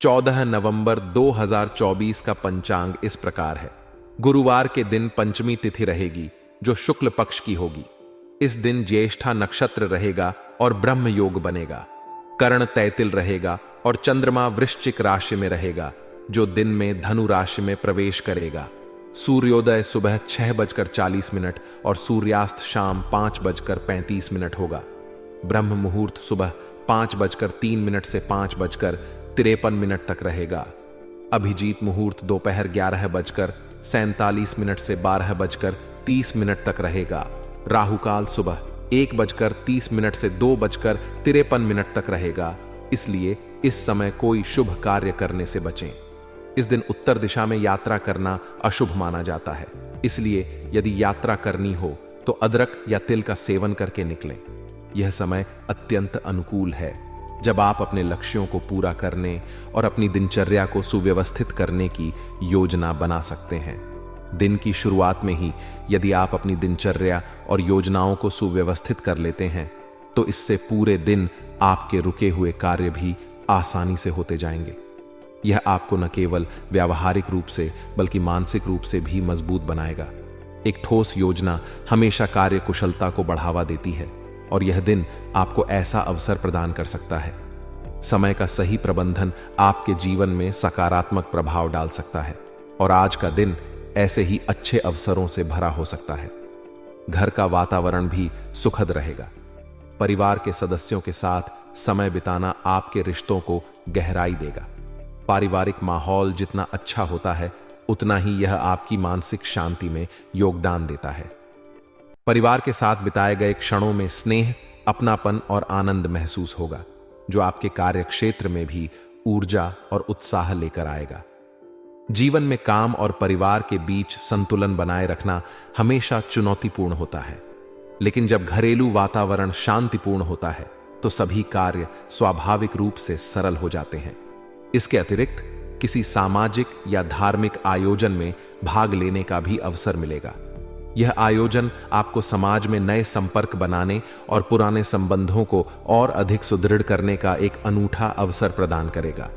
14 नवंबर 2024 का पंचांग इस प्रकार है। गुरुवार के दिन पंचमी तिथि रहेगी जो शुक्ल पक्ष की होगी। इस दिन ज्येष्ठा नक्षत्र रहेगा और ब्रह्म योग बनेगा। कर्ण तैतिल रहेगा और चंद्रमा वृश्चिक राशि में रहेगा जो दिन में धनु राशि में प्रवेश करेगा। सूर्योदय सुबह 6:40 और सूर्यास्त शाम 5:35 होगा। ब्रह्म मुहूर्त सुबह 5:03 से 5:53 तक रहेगा। अभिजीत मुहूर्त दोपहर 11:47 से 12:30 तक रहेगा। राहुकाल सुबह 1:30 से 2:53 तक रहेगा। इसलिए इस समय कोई शुभ कार्य करने से बचें। इस दिन उत्तर दिशा में यात्रा करना अशुभ माना जाता है, इसलिए यदि यात्रा करनी हो तो अदरक या तिल का सेवन करके निकलें। यह समय अत्यंत अनुकूल है जब आप अपने लक्ष्यों को पूरा करने और अपनी दिनचर्या को सुव्यवस्थित करने की योजना बना सकते हैं। दिन की शुरुआत में ही यदि आप अपनी दिनचर्या और योजनाओं को सुव्यवस्थित कर लेते हैं तो इससे पूरे दिन आपके रुके हुए कार्य भी आसानी से होते जाएंगे। यह आपको न केवल व्यावहारिक रूप से बल्कि मानसिक रूप से भी मजबूत बनाएगा। एक ठोस योजना हमेशा कार्य कुशलता को बढ़ावा देती है और यह दिन आपको ऐसा अवसर प्रदान कर सकता है। समय का सही प्रबंधन आपके जीवन में सकारात्मक प्रभाव डाल सकता है और आज का दिन ऐसे ही अच्छे अवसरों से भरा हो सकता है। घर का वातावरण भी सुखद रहेगा। परिवार के सदस्यों के साथ समय बिताना आपके रिश्तों को गहराई देगा। पारिवारिक माहौल जितना अच्छा होता है उतना ही यह आपकी मानसिक शांति में योगदान देता है। परिवार के साथ बिताए गए क्षणों में स्नेह, अपनापन और आनंद महसूस होगा जो आपके कार्य क्षेत्र में भी ऊर्जा और उत्साह लेकर आएगा। जीवन में काम और परिवार के बीच संतुलन बनाए रखना हमेशा चुनौतीपूर्ण होता है, लेकिन जब घरेलू वातावरण शांतिपूर्ण होता है तो सभी कार्य स्वाभाविक रूप से सरल हो जाते हैं। इसके अतिरिक्त किसी सामाजिक या धार्मिक आयोजन में भाग लेने का भी अवसर मिलेगा। यह आयोजन आपको समाज में नए संपर्क बनाने और पुराने संबंधों को और अधिक सुदृढ़ करने का एक अनूठा अवसर प्रदान करेगा।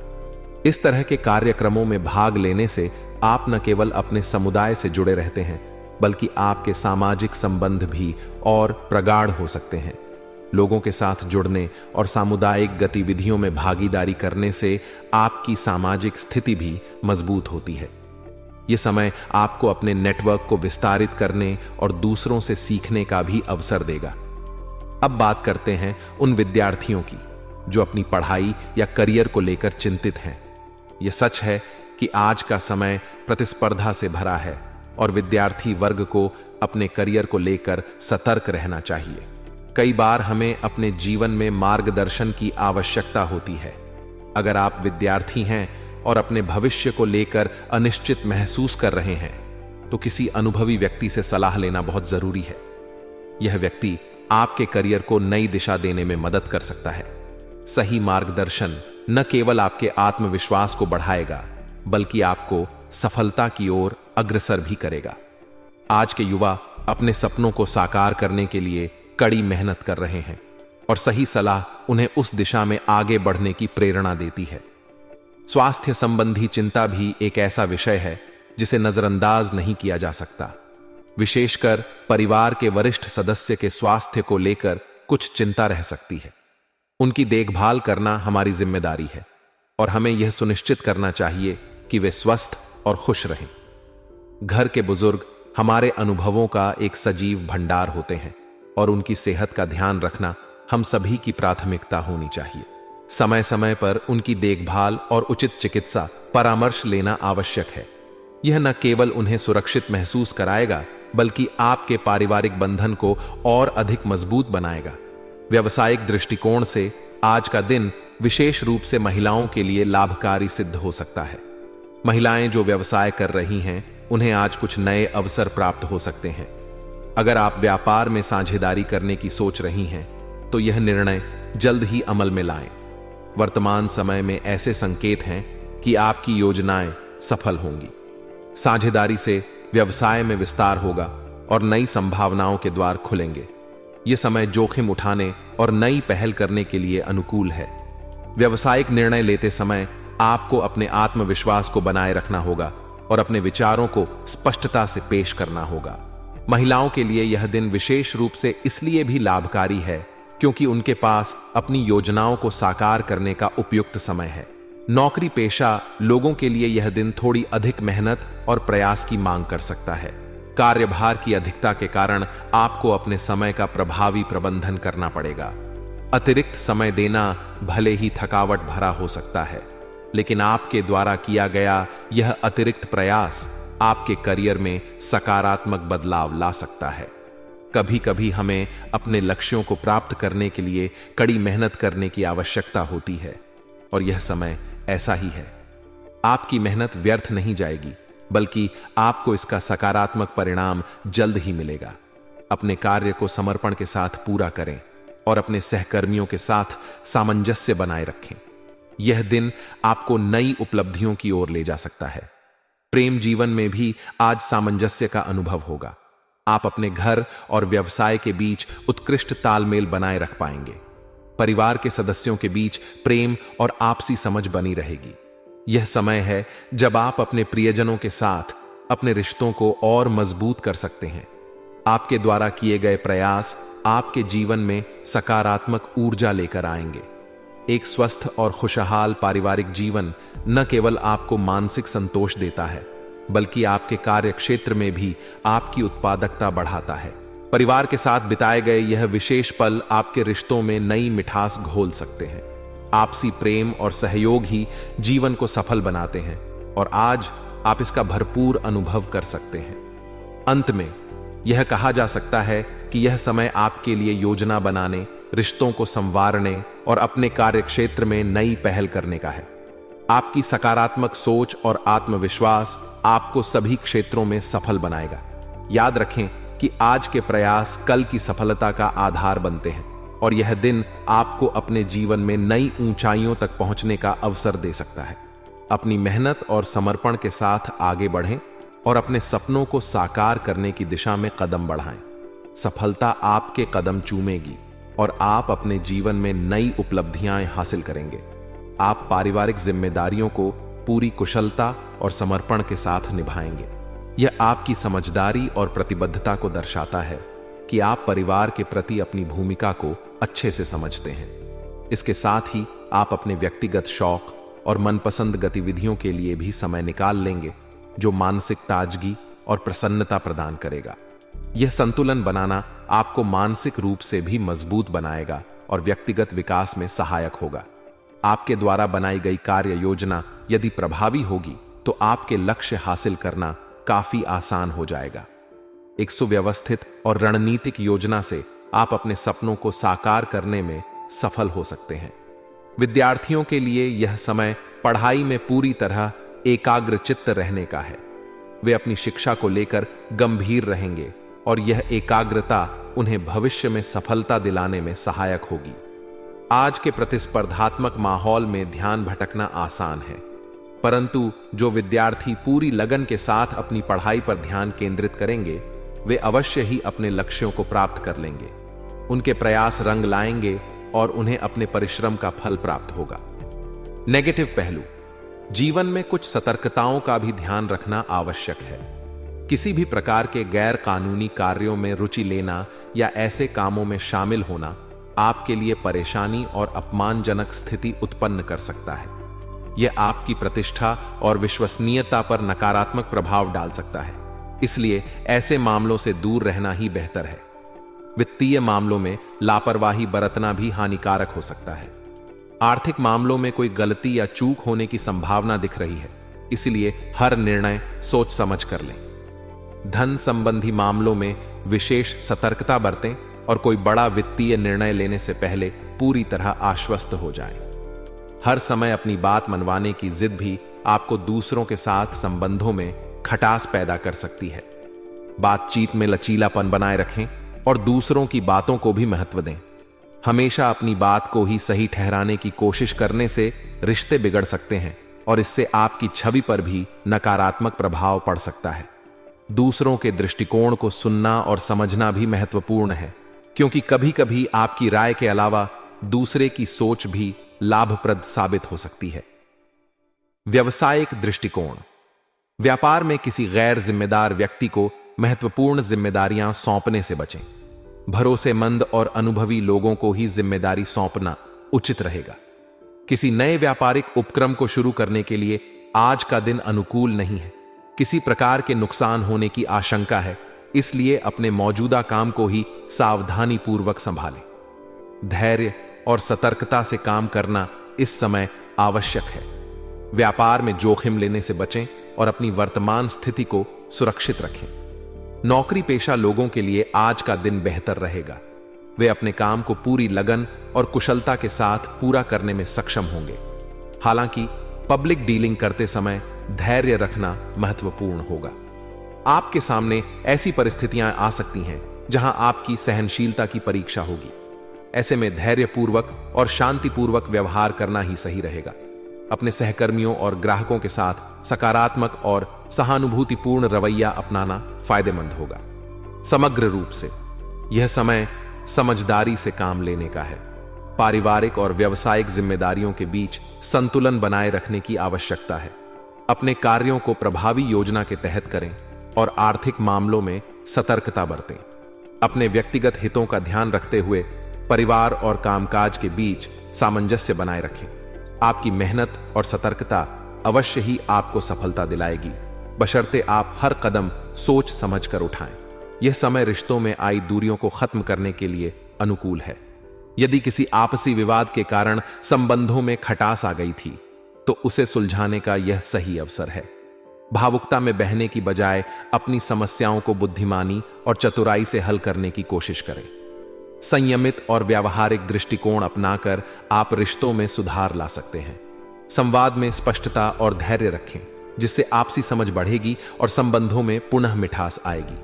इस तरह के कार्यक्रमों में भाग लेने से आप न केवल अपने समुदाय से जुड़े रहते हैं बल्कि आपके सामाजिक संबंध भी और प्रगाढ़ हो सकते हैं। लोगों के साथ जुड़ने और सामुदायिक गतिविधियों में भागीदारी करने से आपकी सामाजिक स्थिति भी मजबूत होती है। यह समय आपको अपने नेटवर्क को विस्तारित करने और दूसरों से सीखने का भी अवसर देगा। अब बात करते हैं उन विद्यार्थियों की जो अपनी पढ़ाई या करियर को लेकर चिंतित हैं। यह सच है कि आज का समय प्रतिस्पर्धा से भरा है और विद्यार्थी वर्ग को अपने करियर को लेकर सतर्क रहना चाहिए। कई बार हमें अपने जीवन में मार्गदर्शन की आवश्यकता होती है। अगर आप विद्यार्थी हैं और अपने भविष्य को लेकर अनिश्चित महसूस कर रहे हैं तो किसी अनुभवी व्यक्ति से सलाह लेना बहुत जरूरी है। यह व्यक्ति आपके करियर को नई दिशा देने में मदद कर सकता है। सही मार्गदर्शन न केवल आपके आत्मविश्वास को बढ़ाएगा बल्कि आपको सफलता की ओर अग्रसर भी करेगा। आज के युवा अपने सपनों को साकार करने के लिए कड़ी मेहनत कर रहे हैं और सही सलाह उन्हें उस दिशा में आगे बढ़ने की प्रेरणा देती है। स्वास्थ्य संबंधी चिंता भी एक ऐसा विषय है जिसे नजरअंदाज नहीं किया जा सकता। विशेषकर परिवार के वरिष्ठ सदस्य के स्वास्थ्य को लेकर कुछ चिंता रह सकती है। उनकी देखभाल करना हमारी जिम्मेदारी है और हमें यह सुनिश्चित करना चाहिए कि वे स्वस्थ और खुश रहें। घर के बुजुर्ग हमारे अनुभवों का एक सजीव भंडार होते हैं और उनकी सेहत का ध्यान रखना हम सभी की प्राथमिकता होनी चाहिए। समय समय पर उनकी देखभाल और उचित चिकित्सा परामर्श लेना आवश्यक है। यह न केवल उन्हें सुरक्षित महसूस कराएगा बल्कि आपके पारिवारिक बंधन को और अधिक मजबूत बनाएगा। व्यावसायिक दृष्टिकोण से आज का दिन विशेष रूप से महिलाओं के लिए लाभकारी सिद्ध हो सकता है। महिलाएं जो व्यवसाय कर रही हैं उन्हें आज कुछ नए अवसर प्राप्त हो सकते हैं। अगर आप व्यापार में साझेदारी करने की सोच रही हैं तो यह निर्णय जल्द ही अमल में लाएं। वर्तमान समय में ऐसे संकेत हैं कि आपकी योजनाएं सफल होंगी। साझेदारी से व्यवसाय में विस्तार होगा और नई संभावनाओं के द्वार खुलेंगे। यह समय जोखिम उठाने और नई पहल करने के लिए अनुकूल है। व्यावसायिक निर्णय लेते समय आपको अपने आत्मविश्वास को बनाए रखना होगा और अपने विचारों को स्पष्टता से पेश करना होगा। महिलाओं के लिए यह दिन विशेष रूप से इसलिए भी लाभकारी है क्योंकि उनके पास अपनी योजनाओं को साकार करने का उपयुक्त समय है। नौकरी पेशा लोगों के लिए यह दिन थोड़ी अधिक मेहनत और प्रयास की मांग कर सकता है। कार्यभार की अधिकता के कारण आपको अपने समय का प्रभावी प्रबंधन करना पड़ेगा। अतिरिक्त समय देना भले ही थकावट भरा हो सकता है, लेकिन आपके द्वारा किया गया यह अतिरिक्त प्रयास आपके करियर में सकारात्मक बदलाव ला सकता है। कभी कभी हमें अपने लक्ष्यों को प्राप्त करने के लिए कड़ी मेहनत करने की आवश्यकता होती है और यह समय ऐसा ही है। आपकी मेहनत व्यर्थ नहीं जाएगी, बल्कि आपको इसका सकारात्मक परिणाम जल्द ही मिलेगा। अपने कार्य को समर्पण के साथ पूरा करें और अपने सहकर्मियों के साथ सामंजस्य बनाए रखें। यह दिन आपको नई उपलब्धियों की ओर ले जा सकता है। प्रेम जीवन में भी आज सामंजस्य का अनुभव होगा। आप अपने घर और व्यवसाय के बीच उत्कृष्ट तालमेल बनाए रख पाएंगे। परिवार के सदस्यों के बीच प्रेम और आपसी समझ बनी रहेगी। यह समय है जब आप अपने प्रियजनों के साथ अपने रिश्तों को और मजबूत कर सकते हैं। आपके द्वारा किए गए प्रयास आपके जीवन में सकारात्मक ऊर्जा लेकर आएंगे। एक स्वस्थ और खुशहाल पारिवारिक जीवन न केवल आपको मानसिक संतोष देता है, बल्कि आपके कार्य क्षेत्र में भी आपकी उत्पादकता बढ़ाता है। परिवार के साथ बिताए गए यह विशेष पल आपके रिश्तों में नई मिठास घोल सकते हैं। आपसी प्रेम और सहयोग ही जीवन को सफल बनाते हैं और आज आप इसका भरपूर अनुभव कर सकते हैं। अंत में यह कहा जा सकता है कि यह समय आपके लिए योजना बनाने, रिश्तों को संवारने और अपने कार्य क्षेत्र में नई पहल करने का है। आपकी सकारात्मक सोच और आत्मविश्वास आपको सभी क्षेत्रों में सफल बनाएगा। याद रखें कि आज के प्रयास कल की सफलता का आधार बनते हैं और यह दिन आपको अपने जीवन में नई ऊंचाइयों तक पहुंचने का अवसर दे सकता है। अपनी मेहनत और समर्पण के साथ आगे बढ़ें और अपने सपनों को साकार करने की दिशा में कदम बढ़ाएं। सफलता आपके कदम चूमेगी और आप अपने जीवन में नई उपलब्धियां हासिल करेंगे। आप पारिवारिक जिम्मेदारियों को पूरी कुशलता और समर्पण के साथ निभाएंगे। यह आपकी समझदारी और प्रतिबद्धता को दर्शाता है कि आप परिवार के प्रति अपनी भूमिका को अच्छे से समझते हैं। इसके साथ ही आप अपने व्यक्तिगत शौक और मनपसंद गतिविधियों के लिए भी समय निकाल लेंगे, जो मानसिक ताजगी और प्रसन्नता प्रदान करेगा। यह संतुलन बनाना आपको मानसिक रूप से भी मजबूत बनाएगा और व्यक्तिगत विकास में सहायक होगा। आपके द्वारा बनाई गई कार्य योजना यदि प्रभावी होगी तो आपके लक्ष्य हासिल करना काफी आसान हो जाएगा। एक सुव्यवस्थित और रणनीतिक योजना से आप अपने सपनों को साकार करने में सफल हो सकते हैं। विद्यार्थियों के लिए यह समय पढ़ाई में पूरी तरह एकाग्रचित्त रहने का है। वे अपनी शिक्षा को लेकर गंभीर रहेंगे और यह एकाग्रता उन्हें भविष्य में सफलता दिलाने में सहायक होगी। आज के प्रतिस्पर्धात्मक माहौल में ध्यान भटकना आसान है, परंतु जो विद्यार्थी पूरी लगन के साथ अपनी पढ़ाई पर ध्यान केंद्रित करेंगे, वे अवश्य ही अपने लक्ष्यों को प्राप्त कर लेंगे। उनके प्रयास रंग लाएंगे और उन्हें अपने परिश्रम का फल प्राप्त होगा। नेगेटिव पहलू: जीवन में कुछ सतर्कताओं का भी ध्यान रखना आवश्यक है। किसी भी प्रकार के गैर कानूनी कार्यों में रुचि लेना या ऐसे कामों में शामिल होना आपके लिए परेशानी और अपमानजनक स्थिति उत्पन्न कर सकता है। यह आपकी प्रतिष्ठा और विश्वसनीयता पर नकारात्मक प्रभाव डाल सकता है, इसलिए ऐसे मामलों से दूर रहना ही बेहतर है। वित्तीय मामलों में लापरवाही बरतना भी हानिकारक हो सकता है। आर्थिक मामलों में कोई गलती या चूक होने की संभावना दिख रही है, इसलिए हर निर्णय सोच समझ कर लें। धन संबंधी मामलों में विशेष सतर्कता बरतें और कोई बड़ा वित्तीय निर्णय लेने से पहले पूरी तरह आश्वस्त हो जाएं। हर समय अपनी बात मनवाने की जिद भी आपको दूसरों के साथ संबंधों में खटास पैदा कर सकती है। बातचीत में लचीलापन बनाए रखें और दूसरों की बातों को भी महत्व दें। हमेशा अपनी बात को ही सही ठहराने की कोशिश करने से रिश्ते बिगड़ सकते हैं और इससे आपकी छवि पर भी नकारात्मक प्रभाव पड़ सकता है। दूसरों के दृष्टिकोण को सुनना और समझना भी महत्वपूर्ण है, क्योंकि कभी कभी आपकी राय के अलावा दूसरे की सोच भी लाभप्रद साबित हो सकती है। व्यवसायिक दृष्टिकोण। व्यापार में किसी गैर जिम्मेदार व्यक्ति को महत्वपूर्ण जिम्मेदारियां सौंपने से बचें। भरोसेमंद और अनुभवी लोगों को ही जिम्मेदारी सौंपना उचित रहेगा। किसी नए व्यापारिक उपक्रम को शुरू करने के लिए आज का दिन अनुकूल नहीं है। किसी प्रकार के नुकसान होने की आशंका है, इसलिए अपने मौजूदा काम को ही सावधानी पूर्वक संभालें। धैर्य और सतर्कता से काम करना इस समय आवश्यक है। व्यापार में जोखिम लेने से बचें और अपनी वर्तमान स्थिति को सुरक्षित रखें। नौकरी पेशा लोगों के लिए आज का दिन बेहतर रहेगा। वे अपने काम को पूरी लगन और कुशलता के साथ पूरा करने में सक्षम होंगे। हालांकि पब्लिक डीलिंग करते समय धैर्य रखना महत्वपूर्ण होगा। आपके सामने ऐसी परिस्थितियां आ सकती हैं जहां आपकी सहनशीलता की परीक्षा होगी। ऐसे में धैर्यपूर्वक और शांतिपूर्वक व्यवहार करना ही सही रहेगा। अपने सहकर्मियों और ग्राहकों के साथ सकारात्मक और सहानुभूतिपूर्ण रवैया अपनाना फायदेमंद होगा। समग्र रूप से यह समय समझदारी से काम लेने का है। पारिवारिक और व्यावसायिक जिम्मेदारियों के बीच संतुलन बनाए रखने की आवश्यकता है। अपने कार्यों को प्रभावी योजना के तहत करें और आर्थिक मामलों में सतर्कता बरतें। अपने व्यक्तिगत हितों का ध्यान रखते हुए परिवार और कामकाज के बीच सामंजस्य बनाए रखें। आपकी मेहनत और सतर्कता अवश्य ही आपको सफलता दिलाएगी, बशर्ते आप हर कदम सोच समझ कर उठाएं। यह समय रिश्तों में आई दूरियों को खत्म करने के लिए अनुकूल है। यदि किसी आपसी विवाद के कारण संबंधों में खटास आ गई थी, तो उसे सुलझाने का यह सही अवसर है। भावुकता में बहने की बजाय अपनी समस्याओं को बुद्धिमानी और चतुराई से हल करने की कोशिश करें। संयमित और व्यावहारिक दृष्टिकोण अपनाकर आप रिश्तों में सुधार ला सकते हैं। संवाद में स्पष्टता और धैर्य रखें, जिससे आपसी समझ बढ़ेगी और संबंधों में पुनः मिठास आएगी।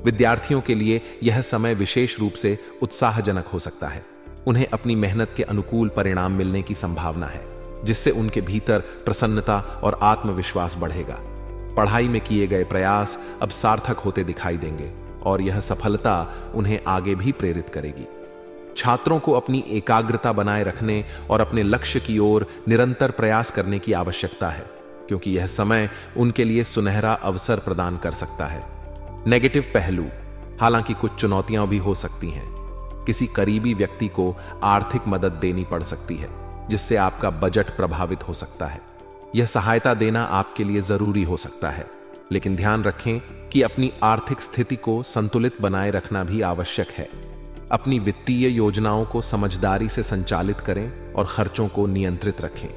विद्यार्थियों के लिए यह समय विशेष रूप से उत्साहजनक हो सकता है। उन्हें अपनी मेहनत के अनुकूल परिणाम मिलने की संभावना है, जिससे उनके भीतर प्रसन्नता और आत्मविश्वास बढ़ेगा। पढ़ाई में किए गए प्रयास अब सार्थक होते दिखाई देंगे और यह सफलता उन्हें आगे भी प्रेरित करेगी। छात्रों को अपनी एकाग्रता बनाए रखने और अपने लक्ष्य की ओर निरंतर प्रयास करने की आवश्यकता है, क्योंकि यह समय उनके लिए सुनहरा अवसर प्रदान कर सकता है। नेगेटिव पहलू, हालांकि कुछ चुनौतियां भी हो सकती हैं। किसी करीबी व्यक्ति को आर्थिक मदद देनी पड़ सकती है, जिससे आपका बजट प्रभावित हो सकता है। यह सहायता देना आपके लिए जरूरी हो सकता है, लेकिन ध्यान रखें कि अपनी आर्थिक स्थिति को संतुलित बनाए रखना भी आवश्यक है। अपनी वित्तीय योजनाओं को समझदारी से संचालित करें और खर्चों को नियंत्रित रखें।